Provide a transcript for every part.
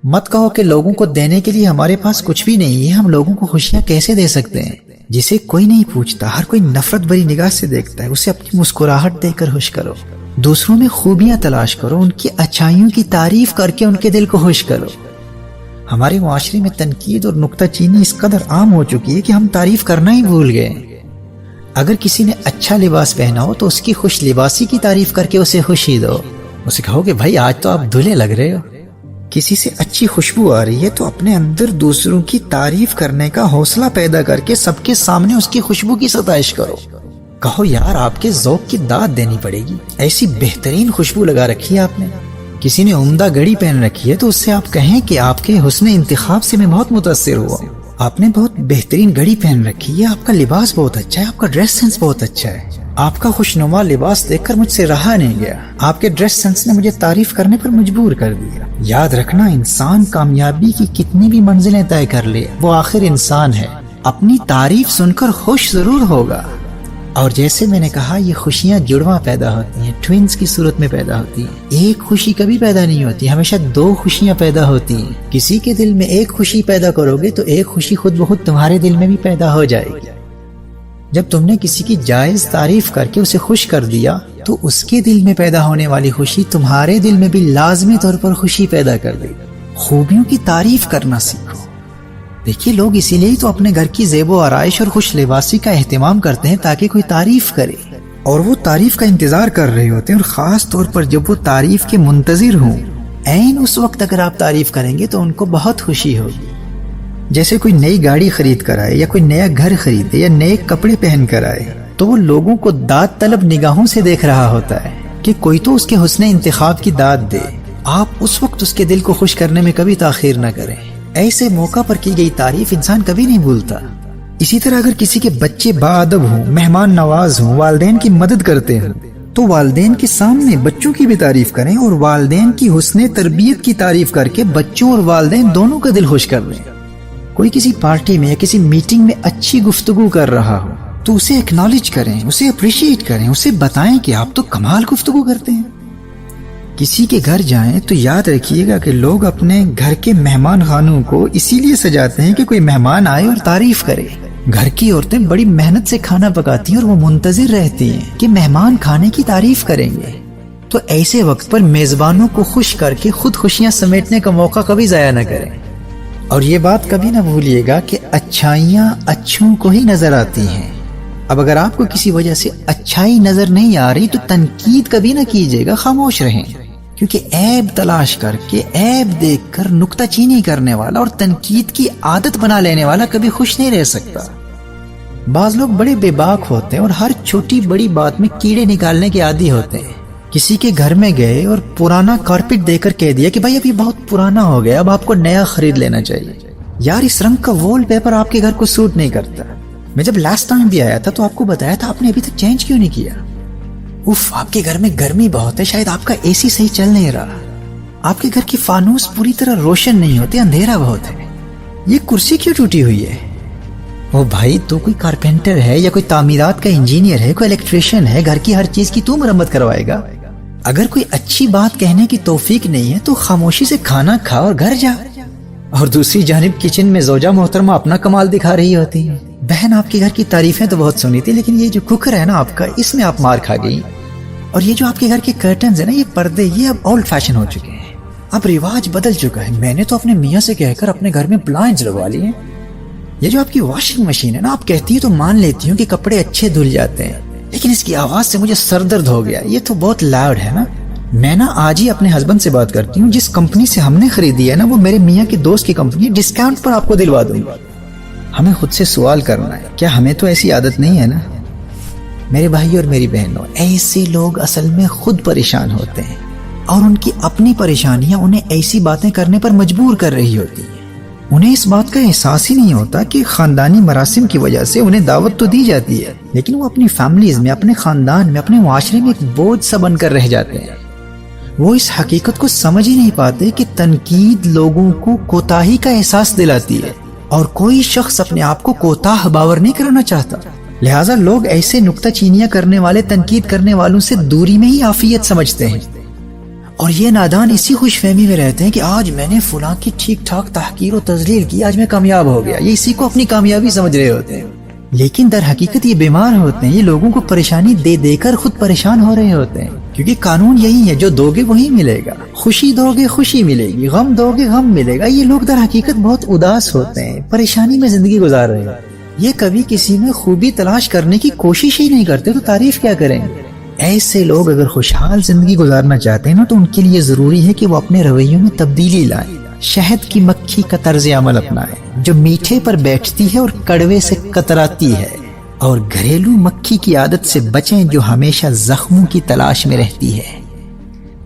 مت کہو کہ لوگوں کو دینے کے لیے ہمارے پاس کچھ بھی نہیں ہے، ہم لوگوں کو خوشیاں کیسے دے سکتے ہیں؟ جسے کوئی نہیں پوچھتا، ہر کوئی نفرت بھری نگاہ سے دیکھتا ہے، اسے اپنی مسکراہٹ دے کر خوش کرو۔ دوسروں میں خوبیاں تلاش کرو، ان کی اچھائیوں کی تعریف کر کے ان کے دل کو خوش کرو۔ ہمارے معاشرے میں تنقید اور نکتہ چینی اس قدر عام ہو چکی ہے کہ ہم تعریف کرنا ہی بھول گئے۔ اگر کسی نے اچھا لباس پہنا ہو تو اس کی خوش لباسی کی تعریف کر کے اسے خوشی دو، اسے کہو کہ بھائی آج تو آپ دھلے لگ رہے ہو۔ کسی سے اچھی خوشبو آ رہی ہے تو اپنے اندر دوسروں کی تعریف کرنے کا حوصلہ پیدا کر کے سب کے سامنے اس کی خوشبو کی ستائش کرو۔ کہو یار آپ کے ذوق کی داد دینی پڑے گی، ایسی بہترین خوشبو لگا رکھی ہے آپ نے۔ کسی نے عمدہ گھڑی پہن رکھی ہے تو اس سے آپ کہیں کہ آپ کے حسن انتخاب سے میں بہت متاثر ہوا ہوں، آپ نے بہت بہترین گھڑی پہن رکھی ہے، آپ کا لباس بہت اچھا ہے، آپ کا ڈریس سینس بہت اچھا ہے، آپ کا خوشنما لباس دیکھ کر مجھ سے رہا نہیں گیا، آپ کے ڈریس سینس نے مجھے تعریف کرنے پر مجبور کر دیا۔ یاد رکھنا، انسان کامیابی کی کتنی بھی منزلیں طے کر لے، وہ آخر انسان ہے، اپنی تعریف سن کر خوش ضرور ہوگا۔ اور جیسے میں نے کہا، یہ خوشیاں جڑواں پیدا ہوتی ہیں، ٹوینز کی صورت میں پیدا ہوتی ہیں۔ ایک خوشی کبھی پیدا نہیں ہوتی، ہمیشہ دو خوشیاں پیدا ہوتی ہیں۔ کسی کے دل میں ایک خوشی پیدا کرو گے تو ایک خوشی خود بخود تمہارے دل میں بھی پیدا ہو جائے گی۔ جب تم نے کسی کی جائز تعریف کر کے اسے خوش کر دیا تو اس کے دل میں پیدا ہونے والی خوشی تمہارے دل میں بھی لازمی طور پر خوشی پیدا کر دے گی۔ خوبیوں کی تعریف کرنا سیکھو۔ دیکھیے، لوگ اسی لیے تو اپنے گھر کی زیب و آرائش اور خوش لباسی کا اہتمام کرتے ہیں تاکہ کوئی تعریف کرے، اور وہ تعریف کا انتظار کر رہے ہوتے ہیں، اور خاص طور پر جب وہ تعریف کے منتظر ہوں، عین اس وقت اگر آپ تعریف کریں گے تو ان کو بہت خوشی ہوگی۔ جیسے کوئی نئی گاڑی خرید کر آئے یا کوئی نیا گھر خریدے یا نئے کپڑے پہن کر آئے تو وہ لوگوں کو داد طلب نگاہوں سے دیکھ رہا ہوتا ہے کہ کوئی تو اس کے حسن انتخاب کی داد دے۔ آپ اس وقت اس کے دل کو خوش کرنے میں کبھی تاخیر نہ کریں، ایسے موقع پر کی گئی تعریف انسان کبھی نہیں بھولتا۔ اسی طرح اگر کسی کے بچے باادب ہوں، مہمان نواز ہوں، والدین کی مدد کرتے ہوں تو والدین کے سامنے بچوں کی بھی تعریف کریں، اور والدین کی حسن تربیت کی تعریف کر کے بچوں اور والدین دونوں کا دل خوش کر لیں۔ کوئی کسی پارٹی میں یا کسی میٹنگ میں اچھی گفتگو کر رہا ہو تو اسے ایکنالج کریں، اسے اپریشیٹ کریں، اسے بتائیں کہ آپ تو کمال گفتگو کرتے ہیں۔ کسی کے گھر جائیں تو یاد رکھیے گا کہ لوگ اپنے گھر کے مہمان خانوں کو اسی لیے سجاتے ہیں کہ کوئی مہمان آئے اور تعریف کرے۔ گھر کی عورتیں بڑی محنت سے کھانا پکاتی ہیں اور وہ منتظر رہتی ہیں کہ مہمان کھانے کی تعریف کریں گے۔ تو ایسے وقت پر میزبانوں کو خوش کر کے خود خوشیاں سمیٹنے کا موقع کبھی ضائع نہ کریں۔ اور یہ بات کبھی نہ بھولیے گا کہ اچھائیاں اچھوں کو ہی نظر آتی ہیں۔ اب اگر آپ کو کسی وجہ سے اچھائی نظر نہیں آ رہی تو تنقید کبھی نہ کیجیے گا، خاموش رہیں، کیونکہ عیب تلاش کر کے، عیب دیکھ کر نکتہ چینی کرنے والا اور تنقید کی عادت بنا لینے والا کبھی خوش نہیں رہ سکتا۔ بعض لوگ بڑے بے باک ہوتے ہیں اور ہر چھوٹی بڑی بات میں کیڑے نکالنے کے عادی ہوتے ہیں۔ کسی کے گھر میں گئے اور پرانا کارپیٹ دے کر کہہ دیا کہ بھائی اب یہ بہت پرانا ہو گیا، اب آپ کو نیا خرید لینا چاہیے۔ یار، اس رنگ کا وال پیپر آپ کے گھر کو سوٹ نہیں کرتا۔ میں جب لاسٹ ٹائم بھی آیا تھا تو آپ کو بتایا تھا، آپ نے ابھی تک چینج کیوں نہیں کیا؟ آپ کے گھر میں گرمی بہت ہے، شاید آپ کا اے سی صحیح چل نہیں رہا، آپ کے گھر کی فانوس پوری طرح روشن نہیں ہوتے، اندھیرا بہت ہے، یہ کرسی کیوں ٹوٹی ہوئی ہے؟ وہ بھائی، تو کوئی کارپینٹر ہے یا کوئی تعمیرات کا انجینئر ہے، کوئی الیکٹریشین ہے، گھر کی ہر چیز کی تو مرمت کروائے گا۔ اگر کوئی اچھی بات کہنے کی توفیق نہیں ہے تو خاموشی سے کھانا کھا اور گھر جا۔ اور دوسری جانب کچن میں زوجہ محترمہ اپنا کمال دکھا رہی ہوتی ہے۔ بہن، آپ کے گھر کی تعریفیں تو بہت سنی تھی، لیکن یہ جو کوکر ہے نا آپ کا، اس میں آپ مار کھا گئی۔ اور یہ جو آپ کے گھر کے کرٹنز ہیں نا، یہ پردے، یہ اب اولڈ فیشن ہو چکے ہیں، اب رواج بدل چکا ہے۔ میں نے تو اپنے میاں سے کہہ کر اپنے گھر میں بلائنڈز لگوا لیے ہیں۔ یہ جو آپ کی واشنگ مشین ہے نا، آپ کہتی ہیں تو مان لیتی ہوں کہ کپڑے اچھے دھل جاتے ہیں، لیکن اس کی آواز سے مجھے سر درد ہو گیا، یہ تو بہت لاؤڈ ہے نا۔ میں نا آج ہی اپنے ہسبینڈ سے بات کرتی ہوں، جس کمپنی سے ہم نے خریدی ہے نا، وہ میرے میاں کے دوست کی کمپنی ہے، ڈسکاؤنٹ پر آپ کو دلوا دوں گا۔ ہمیں خود سے سوال کرنا ہے، کیا ہمیں تو ایسی عادت نہیں ہے نا؟ میرے بھائی اور میری بہنوں، ایسے لوگ اصل میں خود پریشان ہوتے ہیں، اور ان کی اپنی پریشانیاں انہیں ایسی باتیں کرنے پر مجبور کر رہی ہوتی ہیں۔ انہیں اس بات کا احساس ہی نہیں ہوتا کہ خاندانی مراسم کی وجہ سے انہیں دعوت تو دی جاتی ہے، لیکن وہ اپنی فیملیز میں، اپنے خاندان میں، اپنے معاشرے میں ایک بوجھ سا بن کر رہ جاتے ہیں۔ وہ اس حقیقت کو سمجھ ہی نہیں پاتے کہ تنقید لوگوں کو کوتاہی کا احساس دلاتی ہے، اور کوئی شخص اپنے آپ کو کوتاہ باور نہیں کرانا چاہتا، لہٰذا لوگ ایسے نکتہ چینیاں کرنے والے، تنقید کرنے والوں سے دوری میں ہی عافیت سمجھتے ہیں۔ اور یہ نادان اسی خوش فہمی میں رہتے ہیں کہ آج میں نے فلاں کی ٹھیک ٹھاک تحقیر و تذلیل کی، آج میں کامیاب ہو گیا، یہ اسی کو اپنی کامیابی سمجھ رہے ہوتے ہیں، لیکن در حقیقت یہ بیمار ہوتے ہیں، یہ لوگوں کو پریشانی دے دے کر خود پریشان ہو رہے ہوتے ہیں، کیونکہ قانون یہی ہے، جو دو گے وہی ملے گا، خوشی دو گے خوشی ملے گی، غم دو گے غم ملے گا۔ یہ لوگ در حقیقت بہت اداس ہوتے ہیں، پریشانی میں زندگی گزار رہے ہیں، یہ کبھی کسی میں خوبی تلاش کرنے کی کوشش ہی نہیں کرتے، تو تعریف کیا کریں گے؟ ایسے لوگ اگر خوشحال زندگی گزارنا چاہتے ہیں نا، تو ان کے لیے ضروری ہے کہ وہ اپنے رویوں میں تبدیلی لائیں، شہد کی مکھی کا طرز عمل اپنائیں جو میٹھے پر بیٹھتی ہے اور کڑوے سے کتراتی ہے، اور گھریلو مکھی کی عادت سے بچیں جو ہمیشہ زخموں کی تلاش میں رہتی ہے۔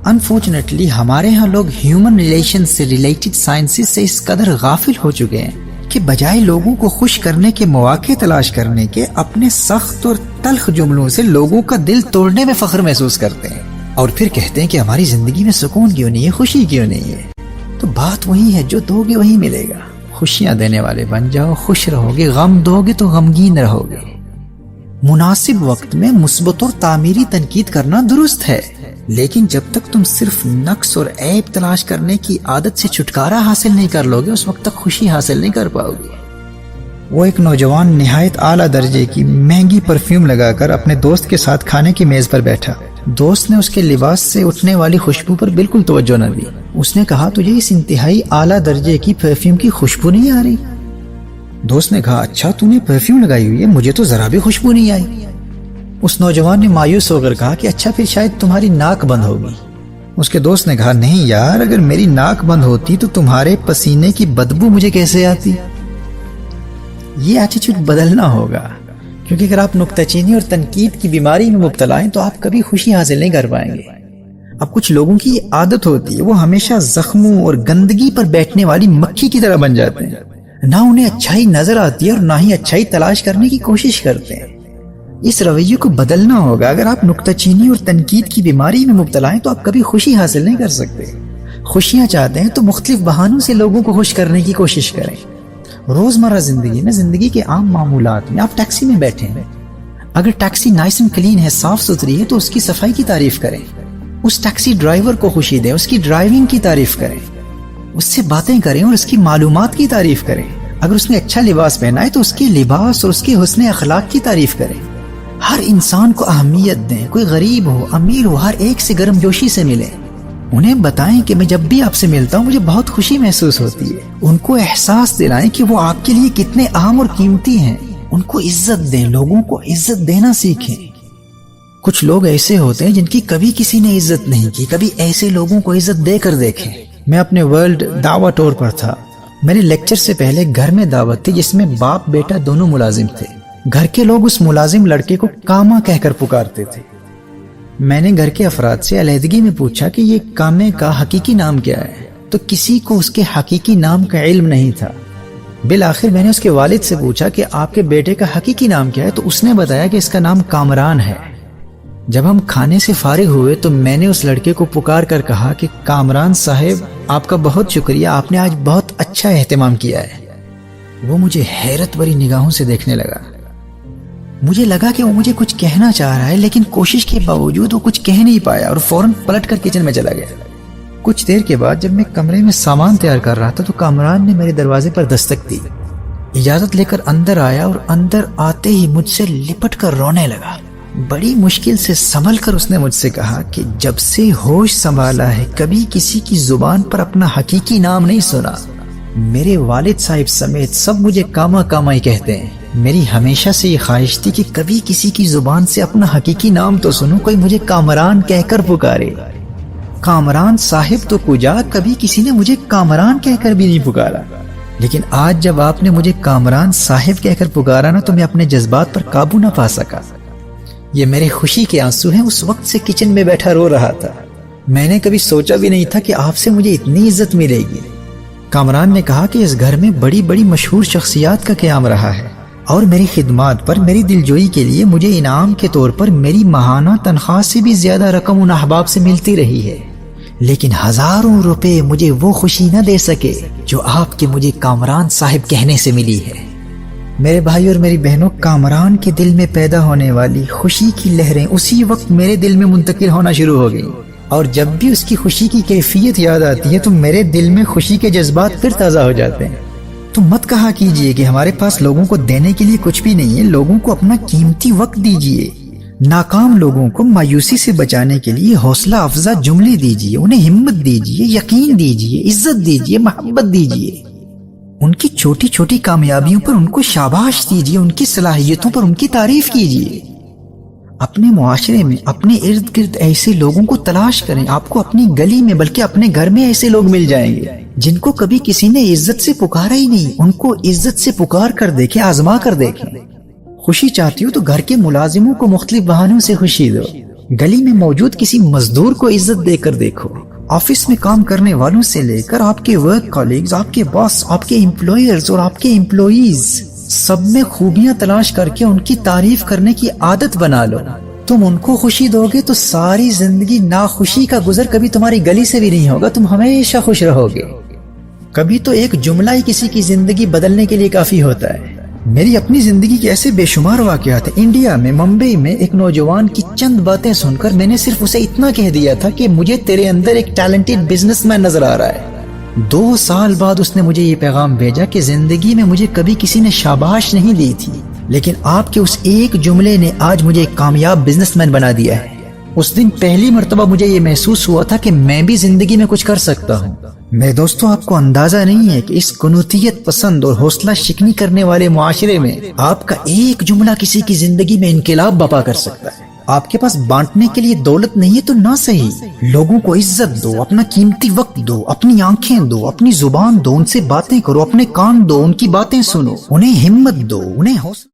انفارچونیٹلی ہمارے ہاں لوگ ہیومن ریلیشن سے ریلیٹڈ سائنسز سے اس قدر غافل ہو چکے ہیں کہ بجائے لوگوں کو خوش کرنے کے مواقع تلاش کرنے کے، اپنے سخت اور تلخ جملوں سے لوگوں کا دل توڑنے میں فخر محسوس کرتے ہیں، اور پھر کہتے ہیں کہ ہماری زندگی میں سکون کیوں نہیں ہے، خوشی کیوں نہیں ہے۔ تو بات وہی ہے، جو دو گے وہی ملے گا، خوشیاں دینے والے بن جاؤ، خوش رہو گے، غم دو گے تو غمگین رہو گے۔ مناسب وقت میں مثبت اور تعمیری تنقید کرنا درست ہے، لیکن جب تک تم صرف نقص اور عیب تلاش کرنے کی عادت سے چھٹکارا حاصل نہیں کر لو گے، اس وقت تک خوشی حاصل نہیں کر پاؤ گے۔ وہ ایک نوجوان نہایت اعلیٰ درجے کی مہنگی پرفیوم لگا کر اپنے دوست کے ساتھ کھانے کی میز پر بیٹھا۔ دوست نے اس کے لباس سے اٹھنے والی خوشبو پر بالکل توجہ نہ دی۔ اس نے کہا، تجھے اس انتہائی اعلیٰ درجے کی پرفیوم کی خوشبو نہیں آ رہی؟ دوست نے کہا، اچھا تو نے پرفیوم لگائی ہوئی ہے، مجھے تو ذرا بھی خوشبو نہیں آئی۔ اس نوجوان نے مایوس ہو کر کہا کہ اچھا پھر شاید تمہاری ناک بند ہوگی۔ اس کے دوست نے کہا، نہیں یار، اگر میری ناک بند ہوتی تو تمہارے پسینے کی بدبو مجھے کیسے آتی؟ یہ ایٹیٹیوڈ بدلنا ہوگا، کیونکہ اگر آپ نکتہ چینی اور تنقید کی بیماری میں مبتلا ہیں تو آپ کبھی خوشی حاصل نہیں کر پائیں گے۔ اب کچھ لوگوں کی عادت ہوتی ہے، وہ ہمیشہ زخموں اور گندگی پر بیٹھنے والی مکھی کی طرح بن جاتے ہیں، نہ انہیں اچھائی نظر آتی ہے اور نہ ہی اچھائی تلاش کرنے کی کوشش کرتے ہیں۔ اس رویے کو بدلنا ہوگا۔ اگر آپ نکتہ چینی اور تنقید کی بیماری میں مبتلا ہیں تو آپ کبھی خوشی حاصل نہیں کر سکتے۔ خوشیاں چاہتے ہیں تو مختلف بہانوں سے لوگوں کو خوش کرنے کی کوشش کریں۔ روزمرہ زندگی میں، زندگی کے عام معمولات میں، آپ ٹیکسی میں بیٹھے ہیں، اگر ٹیکسی نائس اینڈ کلین ہے، صاف ستھری ہے، تو اس کی صفائی کی تعریف کریں، اس ٹیکسی ڈرائیور کو خوشی دیں، اس کی ڈرائیونگ کی تعریف کریں، اس سے باتیں کریں اور اس کی معلومات کی تعریف کریں۔ اگر اس نے اچھا لباس پہنا ہے تو اس کے لباس اور اس کے حسن اخلاق کی تعریف کریں۔ ہر انسان کو اہمیت دیں، کوئی غریب ہو امیر ہو، ہر ایک سے گرم جوشی سے ملیں۔ انہیں بتائیں کہ میں جب بھی آپ سے ملتا ہوں مجھے بہت خوشی محسوس ہوتی ہے۔ ان کو احساس دلائیں کہ وہ آپ کے لیے کتنے اہم اور قیمتی ہیں۔ ان کو عزت دیں، لوگوں کو عزت دینا سیکھیں۔ کچھ لوگ ایسے ہوتے ہیں جن کی کبھی کسی نے عزت نہیں کی، کبھی ایسے لوگوں کو عزت دے کر دیکھیں۔ میں اپنے ورلڈ دعوت ٹور پر تھا، میرے لیکچر سے پہلے گھر میں دعوت تھی جس میں باپ بیٹا دونوں ملازم تھے۔ گھر کے لوگ اس ملازم لڑکے کو کاما کہہ کر پکارتے تھے۔ میں نے گھر کے افراد سے علیحدگی میں پوچھا کہ یہ کامے کا حقیقی نام کیا ہے، تو کسی کو اس کے حقیقی نام کا علم نہیں تھا۔ بالآخر میں نے اس کے والد سے پوچھا کہ آپ کے بیٹے کا حقیقی نام کیا ہے، تو اس نے بتایا کہ اس کا نام کامران ہے۔ جب ہم کھانے سے فارغ ہوئے تو میں نے اس لڑکے کو پکار کر کہا کہ کامران صاحب، آپ کا بہت شکریہ، آپ نے آج بہت اچھا اہتمام کیا ہے۔ وہ مجھے حیرت بھری نگاہوں سے دیکھنے لگا۔ مجھے لگا کہ وہ مجھے کچھ کہنا چاہ رہا ہے، لیکن کوشش کے باوجود وہ کچھ کہہ نہیں پایا اور فوراً پلٹ کر کچن میں چلا گیا۔ کچھ دیر کے بعد جب میں کمرے میں سامان تیار کر رہا تھا تو کامران نے میرے دروازے پر دستک دی، اجازت لے کر اندر آیا اور اندر آتے ہی مجھ سے لپٹ کر رونے لگا۔ بڑی مشکل سے سنبھل کر اس نے مجھ سے کہا کہ جب سے ہوش سنبھالا ہے کبھی کسی کی زبان پر اپنا حقیقی نام نہیں سنا۔ میرے والد صاحب سمیت سب مجھے کاما کاما ہی کہتے ہیں۔ میری ہمیشہ سے یہ خواہش تھی کہ کبھی کسی کی زبان سے اپنا حقیقی نام تو سنوں، کوئی مجھے کامران کہہ کر پکارے۔ کامران صاحب تو کجا، کبھی کسی نے مجھے کامران کہہ کر بھی نہیں پکارا۔ لیکن آج جب آپ نے مجھے کامران صاحب کہہ کر پکارا نا تو میں اپنے جذبات پر قابو نہ پا سکا۔ یہ میرے خوشی کے آنسو ہیں۔ اس وقت سے کچن میں بیٹھا رو رہا تھا۔ میں نے کبھی سوچا بھی نہیں تھا کہ آپ سے مجھے اتنی عزت ملے گی۔ کامران نے کہا کہ اس گھر میں بڑی بڑی مشہور شخصیات کا قیام رہا ہے اور میری خدمات پر، میری دلجوئی کے لیے مجھے انعام کے طور پر میری ماہانہ تنخواہ سے بھی زیادہ رقم ان احباب سے ملتی رہی ہے، لیکن ہزاروں روپے مجھے وہ خوشی نہ دے سکے جو آپ کے مجھے کامران صاحب کہنے سے ملی ہے۔ میرے بھائی اور میری بہنوں، کامران کے دل میں پیدا ہونے والی خوشی کی لہریں اسی وقت میرے دل میں منتقل ہونا شروع ہو گئی اور جب بھی اس کی خوشی کی کیفیت یاد آتی ہے تو میرے دل میں خوشی کے جذبات پھر تازہ ہو جاتے ہیں۔ تو مت کہا کیجئے کہ ہمارے پاس لوگوں کو دینے کے لیے کچھ بھی نہیں ہے، لوگوں کو اپنا قیمتی وقت دیجئے، ناکام لوگوں کو مایوسی سے بچانے کے لیے حوصلہ افزا جملے دیجئے، انہیں ہمت دیجئے، یقین دیجئے، عزت دیجئے، محبت دیجئے، ان کی چھوٹی چھوٹی کامیابیوں پر ان کو شاباش دیجئے، ان کی صلاحیتوں پر ان کی تعریف کیجئے۔ اپنے معاشرے میں اپنے ارد گرد ایسے لوگوں کو تلاش کریں، آپ کو اپنی گلی میں بلکہ اپنے گھر میں ایسے لوگ مل جائیں گے جن کو کبھی کسی نے عزت سے پکارا ہی نہیں، ان کو عزت سے پکار کر دیکھیں، آزما کر دیکھیں۔ خوشی چاہتی ہو تو گھر کے ملازموں کو مختلف بہانوں سے خوشی دو، گلی میں موجود کسی مزدور کو عزت دے کر دیکھو، آفس میں کام کرنے والوں سے لے کر آپ کے ورک کالیگز، آپ کے باس، آپ کے امپلائرز اور آپ کے امپلائیز، سب میں خوبیاں تلاش کر کے ان کی تعریف کرنے کی عادت بنا لو۔ تم ان کو خوشی دو گے تو ساری زندگی ناخوشی کا گزر کبھی تمہاری گلی سے بھی نہیں ہوگا، تم ہمیشہ خوش رہو گے۔ کبھی تو ایک جملہ ہی کسی کی زندگی بدلنے کے لیے کافی ہوتا ہے۔ میری اپنی زندگی کے ایسے بے شمار واقعات ہیں۔ انڈیا میں ممبئی میں ایک نوجوان کی چند باتیں سن کر میں نے صرف اسے اتنا کہہ دیا تھا کہ مجھے تیرے اندر ایک ٹیلنٹڈ بزنس مین نظر آ رہا ہے۔ 2 سال بعد اس نے مجھے یہ پیغام بھیجا کہ زندگی میں مجھے کبھی کسی نے شاباش نہیں دی تھی، لیکن آپ کے اس ایک جملے نے آج مجھے ایک کامیاب بزنس مین بنا دیا ہے۔ اس دن پہلی مرتبہ مجھے یہ محسوس ہوا تھا کہ میں بھی زندگی میں کچھ کر سکتا ہوں۔ میرے دوستوں، آپ کو اندازہ نہیں ہے کہ اس قنوتیت پسند اور حوصلہ شکنی کرنے والے معاشرے میں آپ کا ایک جملہ کسی کی زندگی میں انقلاب برپا کر سکتا ہے۔ آپ کے پاس بانٹنے کے لیے دولت نہیں ہے تو نہ صحیح، لوگوں کو عزت دو، اپنا قیمتی وقت دو، اپنی آنکھیں دو، اپنی زبان دو، ان سے باتیں کرو، اپنے کان دو، ان کی باتیں سنو، انہیں ہمت دو، انہیں حوصلہ